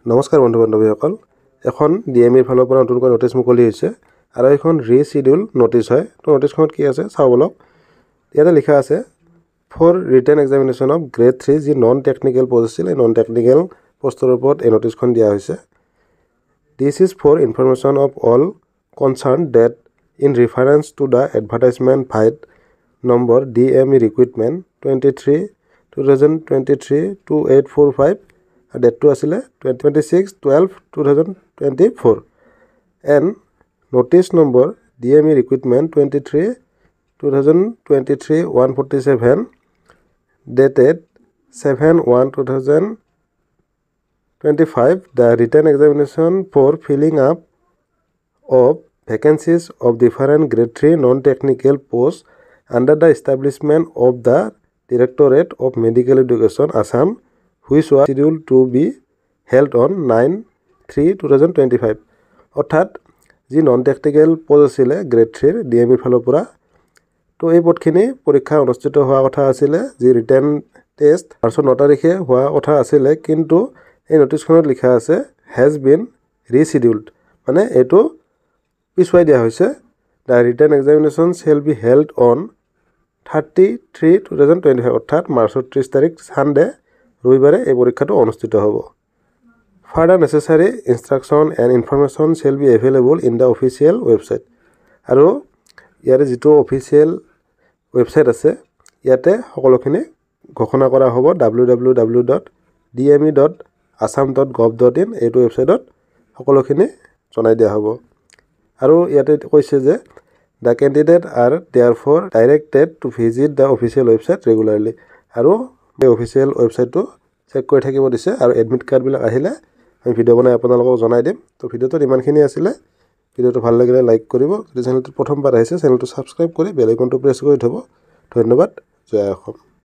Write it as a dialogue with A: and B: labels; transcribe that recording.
A: নমস্কাৰ বন্ধু বান্ধৱীসকল এখন ডিএমইৰ ফালৰ পৰা নতুনকৈ নোটিছ মুকলি হৈছে আৰু এখন ৰিচিডিউল নোটিছ হয় তো নোটিছখনত কি আছে চাও বলক ইয়াতে লিখা আছে for written examination of grade 3 যি নন টেকনিক্যাল পোষ্ট আছিল এই নন টেকনিক্যাল পোষ্টৰ ওপৰত এই নোটিছখন দিয়া হৈছে this is for information of all concern date in reference to the advertisement vide number DME recruitment 23 2023 2845 and that to asile 26/12/2024 and notice number DME recruitment 23/2023 147 dated 7/1/2025 the written examination for filling up of vacancies of different grade 3 non-technical posts under the establishment of the Directorate of Medical Education Assam which was scheduled to be held on 9/3/2025 অৰ্থাৎ যি non technical post আছিল grade 3 DME ফালৰ পৰা তো এই পদখিনি পৰীক্ষা অনুষ্ঠিত হোৱা কথা আছিল যি ৰিটেন টেষ্ট মাৰ্চ 9 তাৰিখে হোৱা কথা আছিল কিন্তু এই নোটিছখনত লিখা আছে has been rescheduled মানে এটো পিছুৱাই দিয়া হৈছে the written examination shall be held on 30/3/2025 অৰ্থাৎ মাৰ্চ 30 তাৰিখ সানডে ৰবিবাৰে এই পৰীক্ষাটো অনুষ্ঠিত হ'ব further necessary instruction and information shall be available in the official website আৰু ইয়াৰে যেটো অফিচিয়েল ৱেবসাইট আছে ইয়াতে সকলোখিনি ঘোষণা কৰা হ'ব www.dme.assam.gov.in এইটো ৱেবসাইটত সকলোখিনি জনাই দিয়া হ'ব আৰু ইয়াতে কৈছে যে the candidate are therefore directed to visit the official website regularly আৰু এই অফিচিয়েল ৱেবসাইটটো চেক কৰি থাকিব দিছে আৰু এডমিট কাৰ্ড বিলাক আহিলে আমি ভিডিও বনাই আপোনালোকক জনাই দিম তো ভিডিওটো ইমানখিনি আছিল ভিডিওটো ভাল লাগিলে লাইক কৰিব যদি চেনেলটো প্ৰথমবাৰ আহিছে চেনেলটো সাবস্ক্ৰাইব কৰি বেল আইকনটো প্ৰেছ কৰি থব ধন্যবাদ জয় অসম